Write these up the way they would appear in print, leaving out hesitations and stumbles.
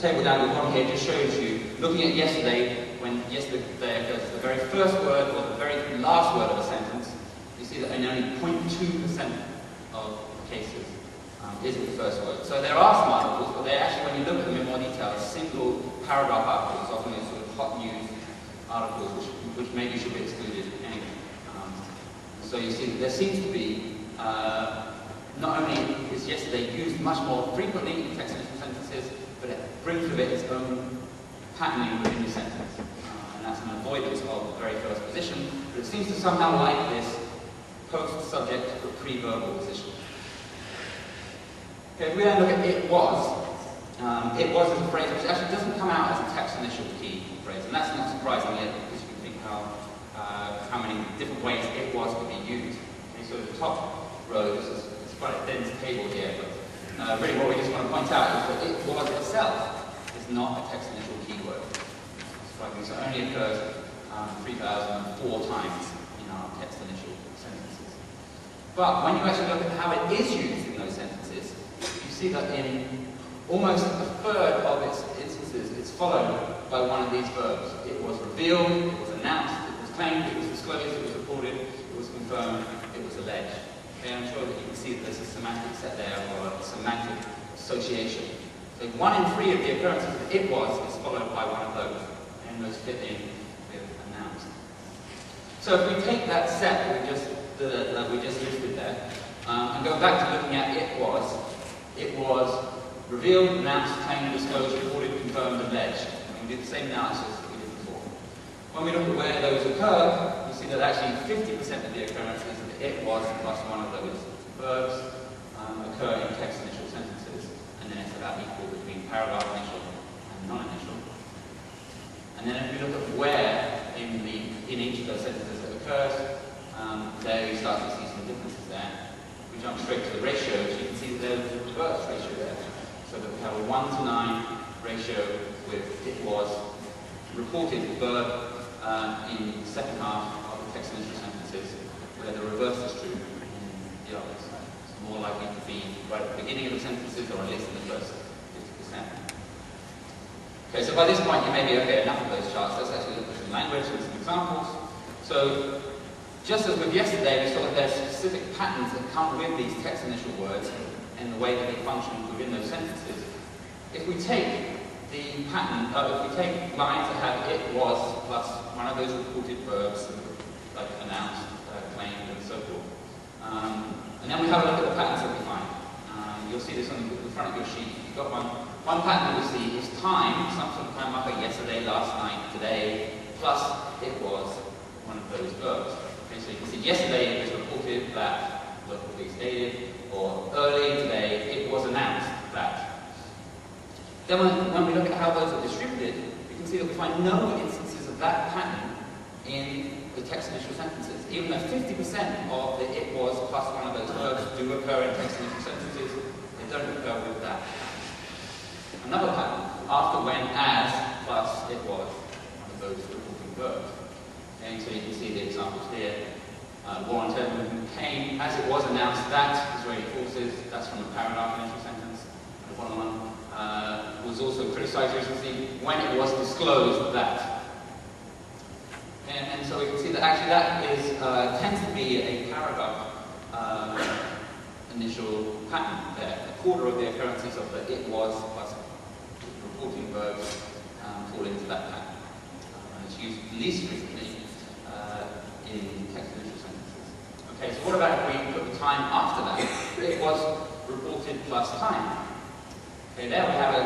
table down the bottom here just shows you, looking at yesterday, when yesterday occurs the very first word or the very last word of a sentence, you see that in only 0.2% of cases is it the first word. So there are some articles, but they're actually, when you look at them in more detail, single paragraph articles, often these sort of hot news articles, which maybe should be excluded anyway. So you see that there seems to be, not only is yesterday used much more frequently in text initial sentences, but it brings with it its own patterning within the sentence. And that's an avoidance of the very first position, but it seems to somehow like this post-subject or pre-verbal position. Okay, if we then look at it was as a phrase which actually doesn't come out as a text initial key phrase, and that's not surprising yet, because you can think how many different ways it was to be used. Okay, so the top row, this is quite a dense table here, but really what we just want to point out is that it was itself is not a text initial keyword. Striking, so it only occurs 3,004 times in our text initial sentences. But when you actually look at how it is used in those sentences, you see that in almost a third of its instances, it's followed by one of these verbs. It was revealed, it was announced, it was claimed, it was disclosed, it was reported, it was confirmed, it was alleged. Okay, I'm sure that you can see that there's a semantic set there, or a semantic association. So 1 in 3 of the occurrences that it was is followed by one of those, and those fit in with announced. So if we take that set that we just listed there, and go back to looking at it was revealed, announced, claimed, disclosed, reported, confirmed, alleged. And we do the same analysis that we did before. When we look at where those occur, you see that actually 50% of the occurrences of it was plus one of those verbs occur in text initial sentences, and then it's about equal between paragraph initial and non-initial. And then if we look at where in each of those sentences it occurs, there we start to see some differences there. If we jump straight to the ratios, you can see that there's a reverse ratio there. So that we have a 1 to 9 ratio with it was reported verb in the second half of the text initial sentences, where the reverse is true in the others. It's more likely to be right at the beginning of the sentences, or at least in the first 50%. Okay, so by this point you may be, okay, enough of those charts. Let's actually look at some language and some examples. So, just as with yesterday, we saw that there's specific patterns that come with these text initial words and the way that they function within those sentences. If we take the pattern, if we take lines that have it was plus one of those reported verbs, like announced, claimed, and so forth, and then we have a look at the patterns that we find. You'll see this on the front of your sheet. You've got one pattern that we see is time, some sort of time marker, yesterday, last night, today, plus it was one of those verbs. Okay, so you can see yesterday it was reported that the police stated, or early today it was announced that. Then when we look at how those are distributed, we can see that we find no instances of that pattern in the text initial sentences. Even though 50% of the it was plus one of those verbs do occur in text initial sentences, they don't occur with that. Another pattern, after, when, as, plus it was one of those reporting verbs. Okay, so you can see the examples here. War on terrorism came as it was announced that Israeli forces, that's from a paragraph initial sentence. The bottom one was also criticized recently when it was disclosed that. And so we can see that actually that is tends to be a paragraph initial pattern there. A quarter of the occurrences of the it was plus reporting verbs fall into that pattern. And it's used least frequently in text initial sentences. Okay, so what about if we put the time after that? It was reported plus time. Okay, there we have a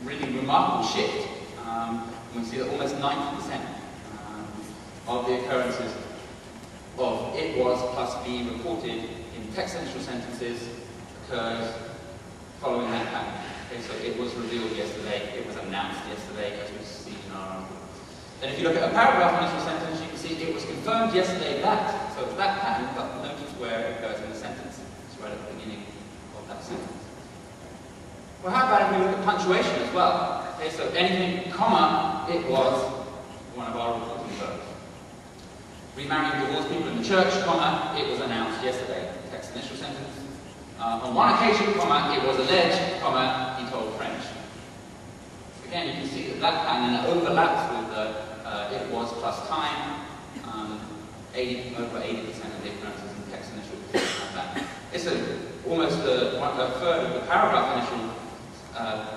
really remarkable shift. We see that almost 90% of the occurrences of it was plus be reported in text initial sentences occurs following that pattern. Okay, so it was revealed yesterday, it was announced yesterday, as we see in our article. Then if you look at a paragraph initial sentence, you can see it was confirmed yesterday that. So it's that pattern, but notice where it occurs in the sentence. It's right at the beginning of that sentence. Well, how about if we look at punctuation as well? Okay, so anything, comma, it was one of our reporting verbs. Remarrying divorced people in the church, comma, it was announced yesterday. Text initial sentence. On one occasion, comma, it was alleged, comma, he told French. Again, you can see that that pattern overlaps with the it was plus time. Over 80% of the occurrences in text initial have that. It's almost a third of the paragraph initial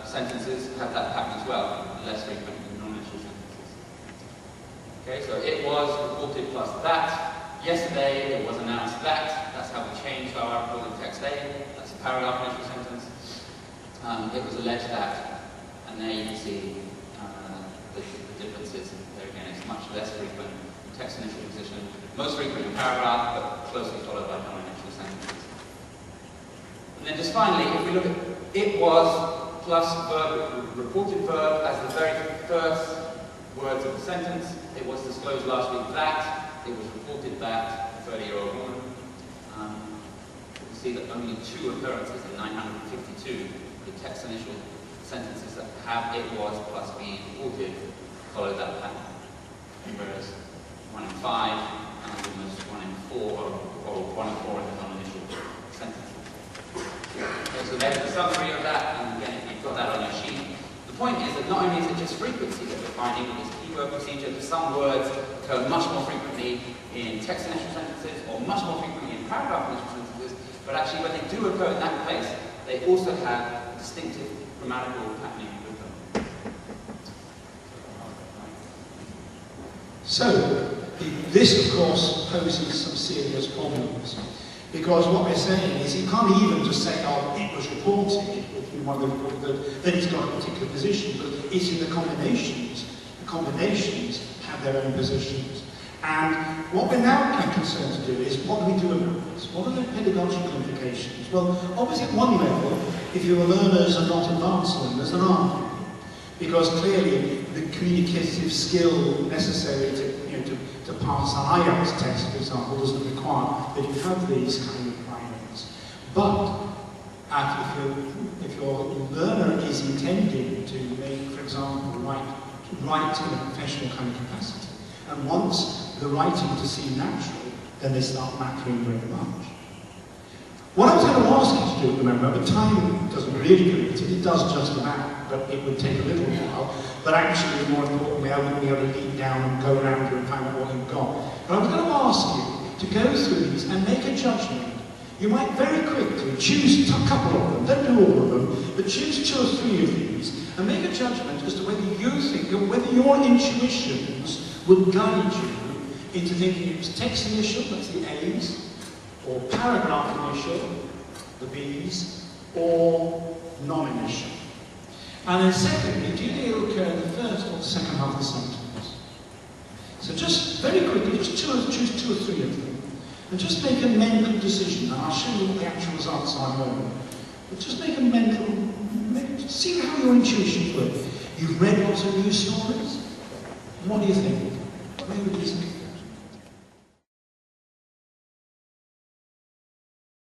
sentences have that pattern as well, less frequent than non-initial sentences. Okay, so it was reported plus that. Yesterday, it was announced that. That's how we changed our article in text A. That's a paragraph initial sentence. It was alleged that. And there you can see the differences. There again, it's much less frequent in text initial position. Most frequent in paragraph, but closely followed by non-initial sentences. And then just finally, if we look at it was plus verb, reported verb as the very first words of the sentence. It was disclosed last week that. It was reported that, a 30-year-old woman. You can see that only 2 occurrences in 952, the text initial sentences that have it was plus being reported, follow that pattern. Whereas 1 in 5 and almost 1 in 4, or 1 in 4 in the non-initial sentences. Okay, so there's the summary of that, and again, you've got that on your sheet. The point is that not only is it just frequency that we're finding with this keyword procedure, but some words occur much more frequently in text initial sentences, or much more frequently in paragraph initial sentences, but actually when they do occur in that place, they also have distinctive grammatical patterning with them. So, this of course poses some serious problems, because what we're saying is you can't even just say, oh, it was reported, if you want to, that it's got a particular position, but it's in the combinations. The combinations have their own positions. And what we're now concerned to do is, what do we do about this? What are the pedagogical implications? Well, obviously at one level, if your learners are not advanced learners, there aren't any. Because clearly, the communicative skill necessary to pass an IATEFL test, for example, doesn't require that you have these kind of requirements. But if your learner is intended to make, for example, write in a professional kind of capacity, and wants the writing to seem natural, then they start mattering very much. What I was going to ask you to do, remember, but time doesn't really permit it, it does just about, but it would take a little while, but actually, more importantly, I wouldn't be able to lead down and go around and find out what you've got. But I was going to ask you to go through these and make a judgment. You might very quickly choose a couple of them, don't do all of them, but choose 2 or 3 of these, and make a judgment as to whether you think, or whether your intuitions would guide you into thinking it was text initial, that's the A's, or paragraph initial, the B's, or non-initial. And then secondly, do you think it will occur in the first or the second half of the sentence? So just very quickly, just choose 2 or 3 of them, and just make a mental decision, and I'll show you what the actual results are in a moment. But just make a mental, see how your intuitions work. You've read lots of news stories. What do you think? What do you think?